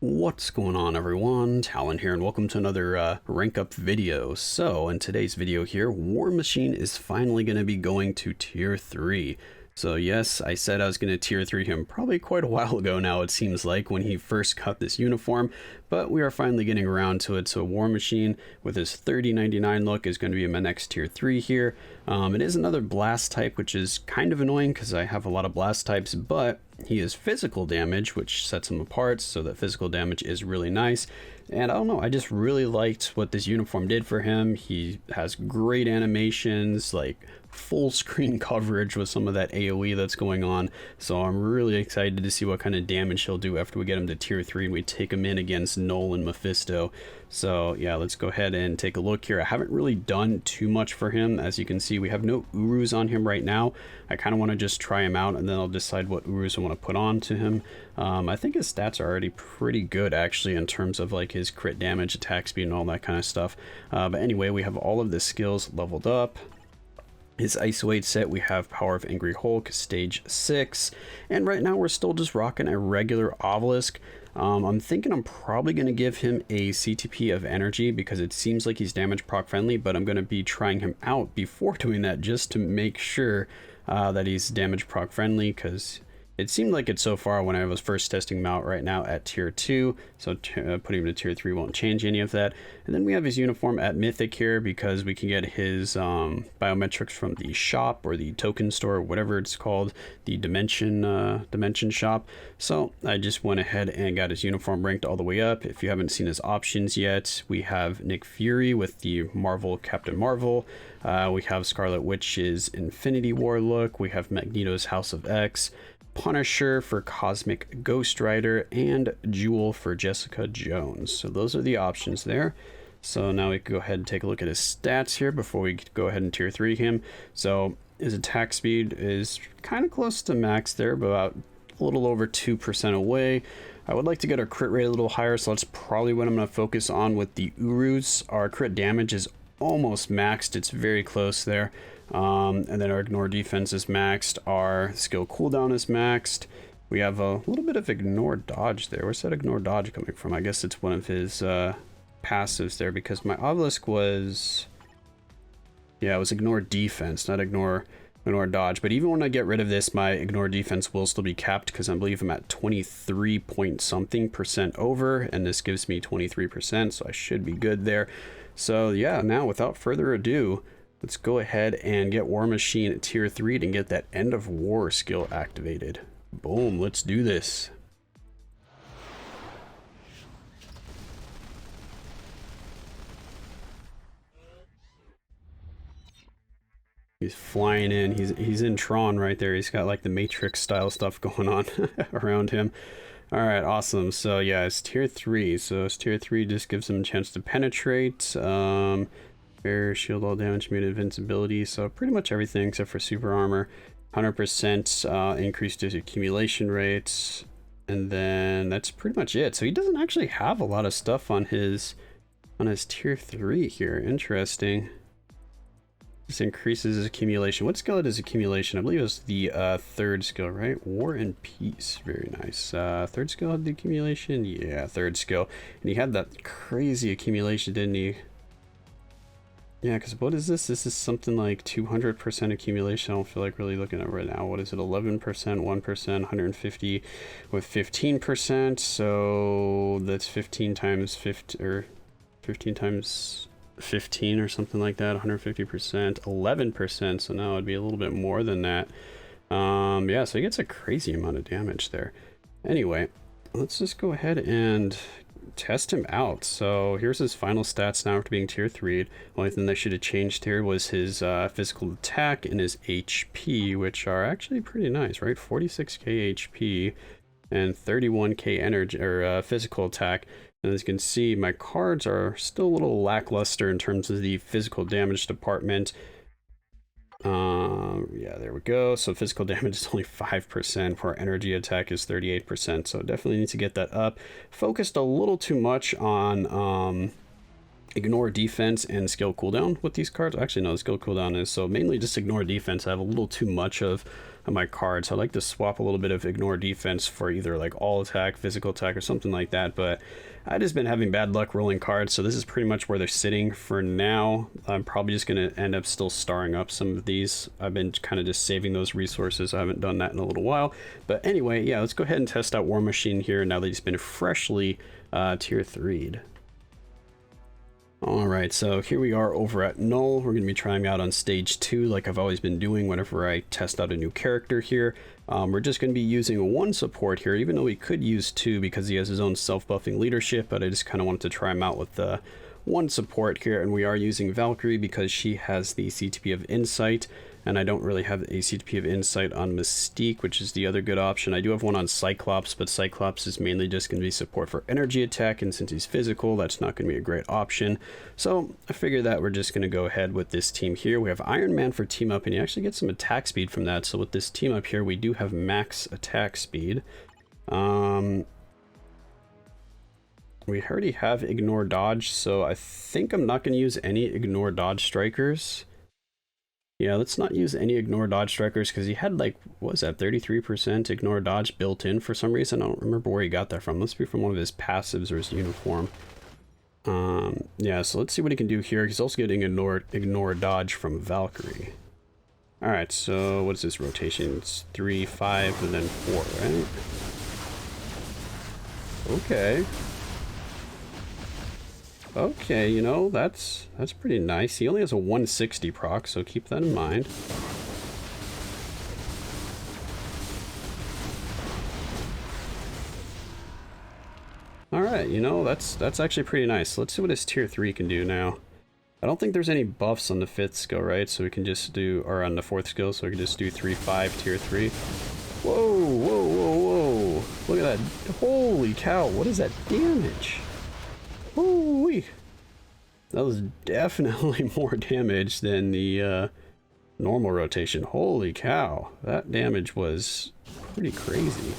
What's going on, everyone? Talen here, and welcome to another rank up video. So in today's video here, War Machine is finally going to be going to tier 3. So yes, I said I was going to tier 3 him probably quite a while ago now, it seems like, when he first got this uniform, but we are finally getting around to it. So War Machine with his 3099 look is going to be my next tier 3 here. It is another blast type, which is kind of annoying because I have a lot of blast types, but he is physical damage, which sets him apart, so that physical damage is really nice. And I don't know, I just really liked what this uniform did for him. He has great animations, like full screen coverage with some of that AoE that's going on. So I'm really excited to see what kind of damage he'll do after we get him to tier 3 and we take him in against Null and Mephisto. So yeah, let's go ahead and take a look here. I haven't really done too much for him. As you can see, we have no Urus on him right now. I kind of want to just try him out and then I'll decide what Urus I want to put on to him. I think his stats are already pretty good actually in terms of like his crit damage, attack speed, and all that kind of stuff. But anyway, we have all of the skills leveled up. His Isolate set, we have Power of Angry Hulk, stage 6, and right now we're still just rocking a regular Obelisk. I'm thinking I'm probably going to give him a CTP of Energy because it seems like he's damage proc friendly, but I'm going to be trying him out before doing that just to make sure that he's damage proc friendly, because it seemed like it so far when I was first testing him out. Right now at tier 2, so putting him to tier 3 won't change any of that. And then we have his uniform at Mythic here because we can get his biometrics from the shop or the token store, whatever it's called, the dimension shop. So I just went ahead and got his uniform ranked all the way up. If you haven't seen his options yet, we have Nick Fury with the Marvel Captain Marvel. We have Scarlet Witch's Infinity War look. We have Magneto's House of X, Punisher for Cosmic Ghost Rider, and Jewel for Jessica Jones. So those are the options there. So now we can go ahead and take a look at his stats here before we go ahead and tier 3 him. So his attack speed is kind of close to max there, but about a little over 2% away. I would like to get our crit rate a little higher, so that's probably what I'm going to focus on with the Urus. Our crit damage is almost maxed, it's very close there. And then our ignore defense is maxed, our skill cooldown is maxed. We have a little bit of ignore dodge there. Where's that ignore dodge coming from? I guess it's one of his passives there, because my obelisk was, yeah, it was ignore defense, not ignore dodge. But even when I get rid of this, my ignore defense will still be capped because I believe I'm at 23 point something percent over, and this gives me 23%, so I should be good there. So yeah, now without further ado, let's go ahead and get War Machine at tier 3 to get that End of War skill activated. Boom, let's do this. He's flying in. He's in Tron right there. He's got like the Matrix style stuff going on around him. All right, awesome. So yeah, it's tier 3. So it's tier 3 just gives him a chance to penetrate. Fair shield all damage, muted invincibility. So pretty much everything except for super armor. 100% increased his accumulation rates, and then that's pretty much it. So he doesn't actually have a lot of stuff on his tier 3 here. Interesting. This increases his accumulation. What skill is accumulation? I believe it was the third skill, right? War and Peace. Very nice. Third skill had the accumulation? Yeah, third skill. And he had that crazy accumulation, didn't he? Yeah, because what is this? This is something like 200% accumulation. I don't feel like really looking at it right now. What is it? 11%, 1%, 150 with 15%. So that's 15 times 50, or 15 times 15 or something like that. 150%, 11%. So now it'd be a little bit more than that. Yeah, so he gets a crazy amount of damage there. Anyway, let's just go ahead and test him out. So here's his final stats now after being tier 3. The only thing that should have changed here was his physical attack and his HP, which are actually pretty nice, right? 46k HP and 31k energy, or physical attack. And as you can see, my cards are still a little lackluster in terms of the physical damage department. Yeah, there we go. So physical damage is only 5%, where energy attack is 38%. So definitely need to get that up. Focused a little too much on ignore defense and skill cooldown with these cards. Actually, no, the skill cooldown is so mainly just ignore defense. I have a little too much of my cards. So I like to swap a little bit of ignore defense for either like all attack, physical attack, or something like that. But I just been having bad luck rolling cards, so this is pretty much where they're sitting for now. I'm probably just going to end up still starring up some of these. I've been kind of just saving those resources. I haven't done that in a little while. But anyway, yeah, let's go ahead and test out War Machine here now that he's been freshly tier 3'd. Alright, so here we are over at Null. We're going to be trying out on stage 2 like I've always been doing whenever I test out a new character here. We're just going to be using one support here, even though we could use 2 because he has his own self-buffing leadership, but I just kind of wanted to try him out with one support here, and we are using Valkyrie because she has the CTP of Insight, and I don't really have a CTP of Insight on Mystique, which is the other good option. I do have one on Cyclops, but Cyclops is mainly just going to be support for energy attack, and since he's physical, that's not going to be a great option. So I figured that we're just going to go ahead with this team here. We have Iron Man for team up, and you actually get some attack speed from that. So with this team up here, we do have max attack speed. We already have ignore dodge, so I think I'm not going to use any ignore dodge strikers. Yeah, let's not use any ignore dodge strikers because he had like, what was that, 33% ignore dodge built in for some reason. I don't remember where he got that from. Must be from one of his passives or his uniform. Yeah, so let's see what he can do here. He's also getting ignore dodge from Valkyrie. Alright, so what is this rotation? It's 3, 5, and then 4, right? Okay. Okay, you know, that's pretty nice. He only has a 160 proc, so keep that in mind. Alright, you know, that's actually pretty nice. Let's see what his tier 3 can do now. I don't think there's any buffs on the 5th skill, right? So we can just do, or on the 4th skill, so we can just do 3, 5, tier 3. Whoa, whoa, whoa, whoa. Look at that. Holy cow, what is that damage? Holy! That was definitely more damage than the normal rotation. Holy cow, that damage was pretty crazy.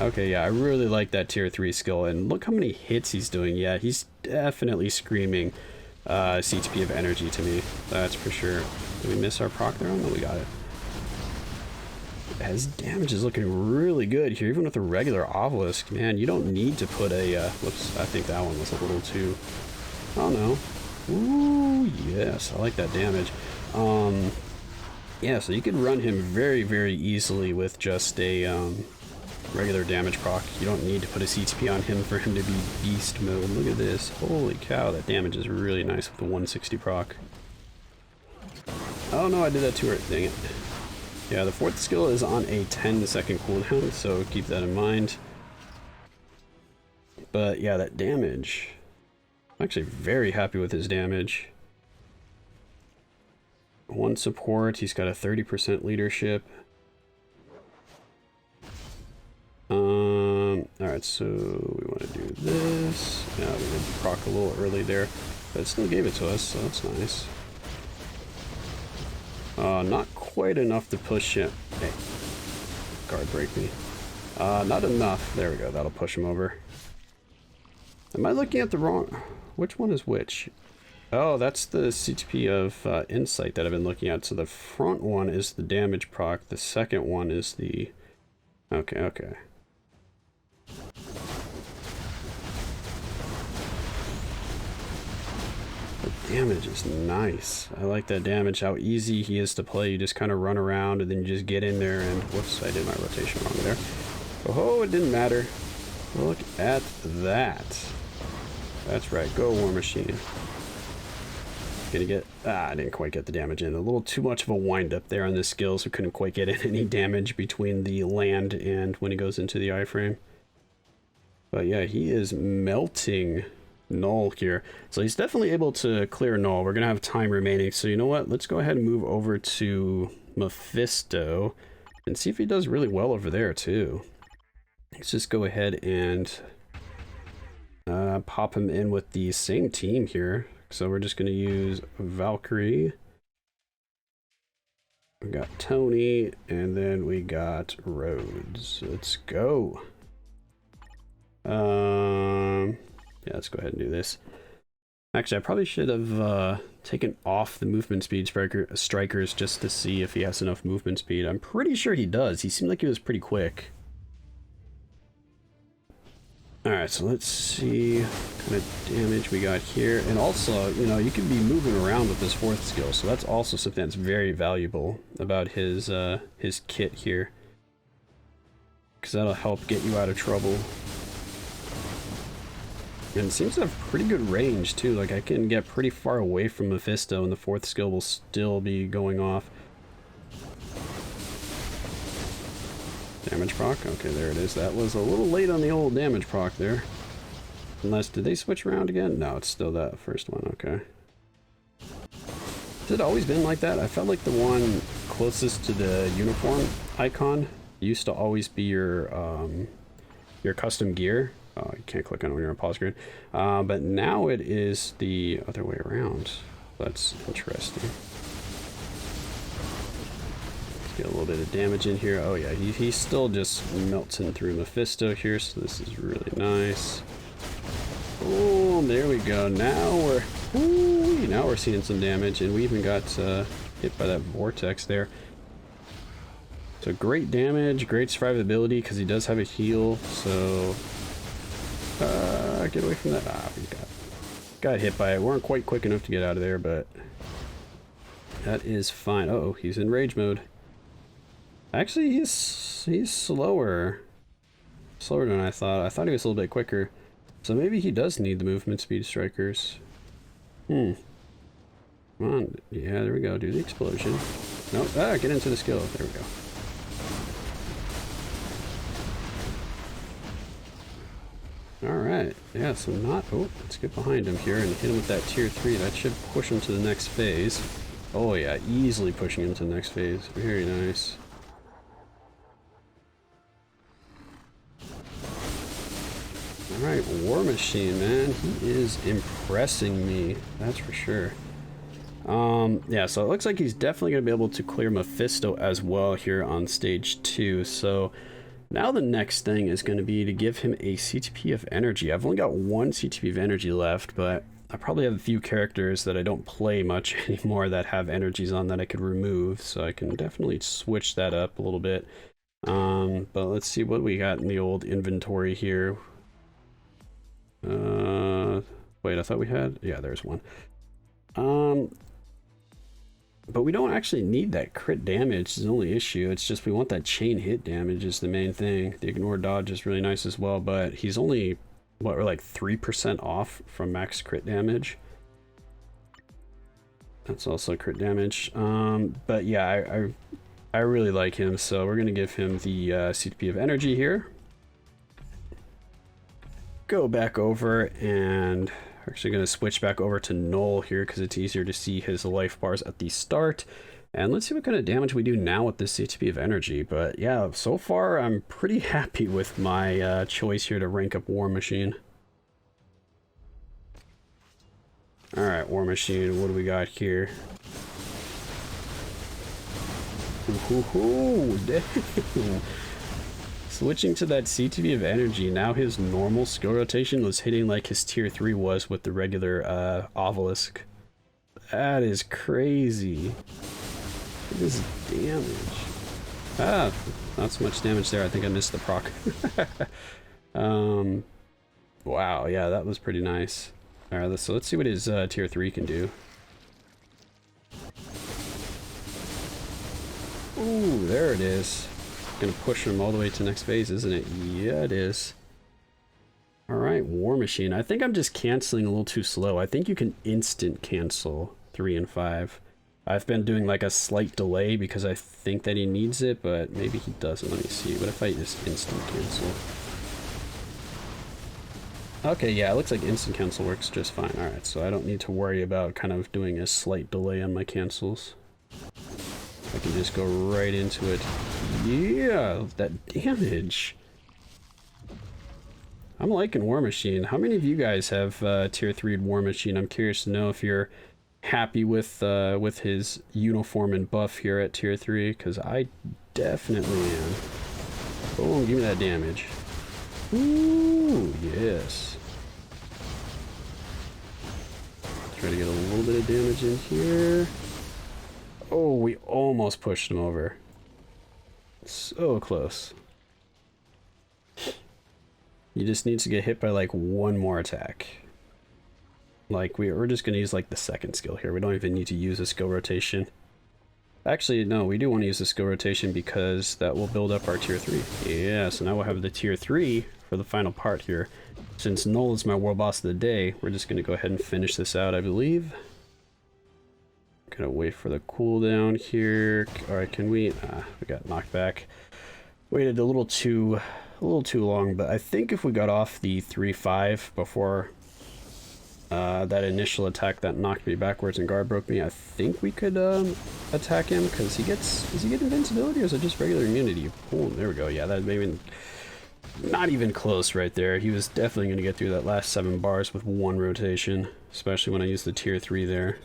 Okay, yeah, I really like that tier 3 skill, and look how many hits he's doing. Yeah, he's definitely screaming CTP of energy to me, that's for sure. Did we miss our proc there? Oh no, we got it. His damage is looking really good here, even with a regular obelisk. Man, you don't need to put a, whoops, I think that one was a little too, oh no. Ooh, yes, I like that damage. Yeah, so you could run him very, very easily with just a, regular damage proc. You don't need to put a CTP on him for him to be beast mode. Look at this. Holy cow, that damage is really nice with the 160 proc. Oh no, I did that too early. Dang it. Yeah, the 4th skill is on a 10-second cooldown, so keep that in mind. But yeah, that damage. I'm actually very happy with his damage. 1 support, he's got a 30% leadership. Alright, so we want to do this. Yeah, we did proc a little early there, but it still gave it to us, so that's nice. Not quite enough to push him. Hey, guard break me. Not enough. There we go. That'll push him over. Am I looking at the wrong... Which one is which? Oh, that's the CTP of Insight that I've been looking at. So the front one is the damage proc. The second one is the... Okay, okay. Damage is nice. I like that damage, how easy he is to play. You just kind of run around and then you just get in there and whoops, I did my rotation wrong there. Oh, it didn't matter. Look at that. That's right, go War Machine. Gonna get, I didn't quite get the damage in. A little too much of a wind up there on the skills, so couldn't quite get in any damage between the land and when he goes into the iframe. But yeah, he is melting Null here. So he's definitely able to clear Null. We're going to have time remaining. So you know what? Let's go ahead and move over to Mephisto and see if he does really well over there too. Let's just go ahead and pop him in with the same team here. So we're just going to use Valkyrie. We got Tony, and then we got Rhodes. Let's go. Yeah, let's go ahead and do this. Actually, I probably should have taken off the movement speed strikers just to see if he has enough movement speed. I'm pretty sure he does. He seemed like he was pretty quick. Alright, so let's see what kind of damage we got here. And also, you know, you can be moving around with this fourth skill, so that's also something that's very valuable about his kit here. Because that'll help get you out of trouble. And it seems to have pretty good range too, like I can get pretty far away from Mephisto and the fourth skill will still be going off. Damage proc? Okay, there it is. That was a little late on the old damage proc there. Unless, did they switch around again? No, it's still that first one, okay. Has it always been like that? I felt like the one closest to the uniform icon used to always be your custom gear. Oh, you can't click on it when you're on pause screen. But now it is the other way around. That's interesting. Let's get a little bit of damage in here. Oh yeah, he's still just melting through Mephisto here, so this is really nice. Oh, there we go. Now we're seeing some damage, and we even got hit by that vortex there. So great damage, great survivability because he does have a heal. So get away from that. Ah, we got hit by it. Weren't quite quick enough to get out of there, but that is fine. Uh oh, he's in rage mode. Actually, he's slower than I thought. I thought he was a little bit quicker. So maybe he does need the movement speed strikers. Come on. Yeah, there we go. Do the explosion. Nope. Ah, get into the skill. There we go. Alright, yeah, so not... Oh, let's get behind him here and hit him with that tier 3. That should push him to the next phase. Oh yeah, easily pushing him to the next phase. Very nice. Alright, War Machine, man. He is impressing me. That's for sure. Yeah, so it looks like he's definitely going to be able to clear Mephisto as well here on stage 2. So... now the next thing is going to be to give him a CTP of energy. I've only got one CTP of energy left, but I probably have a few characters that I don't play much anymore that have energies on that I could remove, so I can definitely switch that up a little bit. But let's see what we got in the old inventory here. Wait, I thought we had... yeah, there's one. But we don't actually need that crit damage is the only issue. It's just we want that chain hit damage is the main thing. The ignore dodge is really nice as well, but he's only, what, we're like 3% off from max crit damage. That's also crit damage. But yeah, I really like him, so we're going to give him the CTP of energy here. Go back over and... we're actually going to switch back over to Null here because it's easier to see his life bars at the start. And let's see what kind of damage we do now with this CTP of energy. But yeah, so far I'm pretty happy with my choice here to rank up War Machine. Alright, War Machine, what do we got here? Ooh, dang. Switching to that CTP of energy, now his normal skill rotation was hitting like his tier 3 was with the regular obelisk. That is crazy. Look at this damage. Ah, not so much damage there. I think I missed the proc. Wow, yeah, that was pretty nice. Alright, so let's see what his tier 3 can do. Ooh, there it is. Gonna push him all the way to next phase, isn't it? Yeah, it is. Alright, War Machine. I think I'm just canceling a little too slow. I think you can instant cancel 3 and 5. I've been doing like a slight delay because I think that he needs it, but maybe he doesn't. Let me see. What if I just instant cancel? Okay, yeah, it looks like instant cancel works just fine. Alright, so I don't need to worry about kind of doing a slight delay on my cancels. I can just go right into it. Yeah, that damage. I'm liking War Machine. How many of you guys have tier 3 War Machine? I'm curious to know if you're happy with his uniform and buff here at tier 3, because I definitely am. Boom, give me that damage. Ooh, yes. Try to get a little bit of damage in here. Oh, we almost pushed him over. So close. He just needs to get hit by like one more attack. Like we're just gonna use like the second skill here. We don't even need to use a skill rotation. Actually, no, we do want to use the skill rotation because that will build up our tier 3. Yeah, so now we'll have the tier 3 for the final part here. Since Null is my world boss of the day, we're just gonna go ahead and finish this out, I believe. Gonna wait for the cooldown here. Alright, can we got knocked back. Waited a little too long, but I think if we got off the 3-5 before that initial attack that knocked me backwards and guard broke me, I think we could attack him, because does he get invincibility or is it just regular immunity? Oh, there we go. Yeah, that maybe not even close right there. He was definitely going to get through that last 7 bars with one rotation, especially when I used the tier 3 there.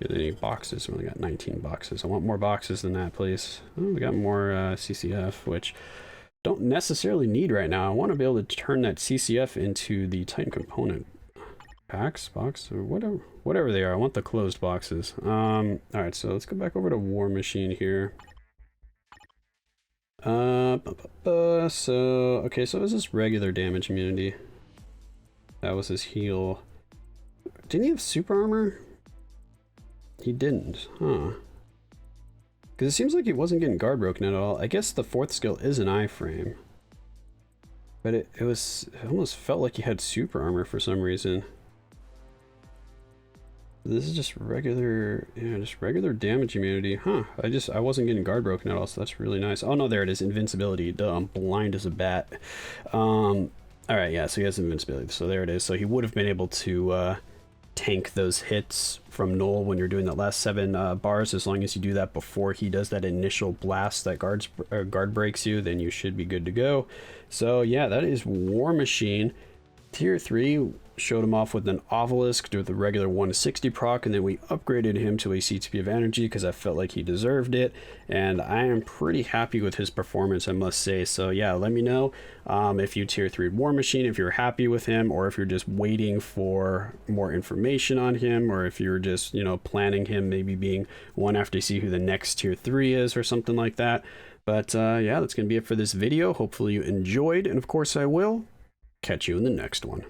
Get any boxes? We only got 19 boxes. I want more boxes than that, please. Oh, we got more CCF, which don't necessarily need right now. I want to be able to turn that CCF into the Titan component packs, box, or whatever they are. I want the closed boxes. All right, so let's go back over to War Machine here. So okay, so is this regular damage immunity? That was his heal. Didn't he have super armor? He didn't, huh? Because it seems like he wasn't getting guard broken at all. I guess the 4th skill is an iframe. But it almost felt like he had super armor for some reason. This is just regular, yeah, just regular damage immunity. Huh, I wasn't getting guard broken at all, so that's really nice. Oh no, there it is, invincibility. Duh, I'm blind as a bat. Alright, yeah, so he has invincibility, so there it is. So he would have been able to tank those hits from Null when you're doing that last 7 bars. As long as you do that before he does that initial blast that guard breaks you, then you should be good to go. So yeah, that is War Machine. Tier 3 showed him off with an obelisk with the regular 160 proc, and then we upgraded him to a CTP of energy because I felt like he deserved it, and I am pretty happy with his performance, I must say. So yeah, let me know if you tier 3 War Machine, if you're happy with him, or if you're just waiting for more information on him, or if you're just, you know, planning him maybe being one after you see who the next tier 3 is or something like that. But yeah, that's gonna be it for this video. Hopefully you enjoyed, and of course I will catch you in the next one.